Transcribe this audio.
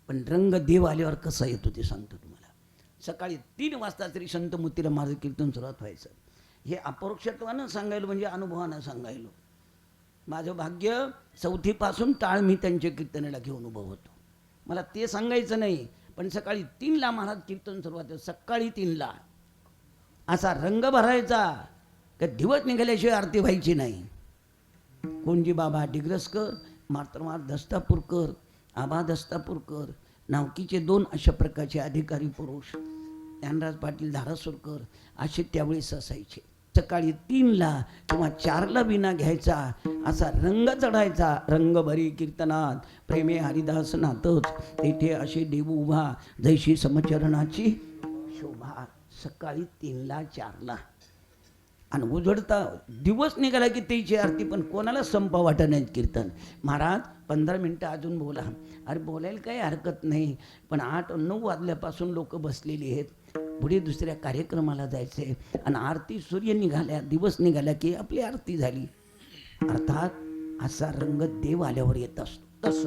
पण रंग देव आल्यावर कसा येतो ते सांगतो तुम्हाला. सकाळी 3 वाजता श्री संत मोतीराम महाराज कीर्तन सुरुवात व्हायचं. हे अपरोक्षत्वानं सांगायलो म्हणजे अनुभवानं सांगायलो. माझं भाग्य 4थी पासून टाळ मी त्यांच्या कीर्तनाला घेऊन उभं होतो. मला ते सांगायचं नाही, पण सकाळी 3ला महाराज कीर्तन सुरुवात, सकाळी 3ला असा रंग भरायचा का दिवस निघाल्याशिवाय आरती व्हायची नाही. कोणजी बाबा डिग्रसकर, मात्रमार दस्तापूरकर, आबा दस्तापूरकर नावकीचे 2 अशा प्रकारचे अधिकारी पुरुष, ज्ञानराज पाटील धारासुरकर असे त्यावेळेस असायचे. सकाळी 3ला किंवा 4ला विना घ्यायचा, असा रंग चढायचा. रंग भरी कीर्तनात प्रेमे हरिदास नातच तेथे असे देव उभा जैशी समचरणाची शोभा. सकाळी 3ला 4ला आणि उजडता दिवस निघाला की त्याची आरती. पण कोणाला संप वाटत नाही कीर्तन. महाराज 15 मिनटं अजून बोला. अरे बोलायला काही हरकत नाही, पण 8-9 वाजल्यापासून लोक बसलेली आहेत, पुढे दुसऱ्या कार्यक्रमाला जायचे आणि आरती सूर्य निघाल्या दिवस निघाला की आपली आरती झाली. अर्थात असा रंग देव आल्यावर येत असतो. तसं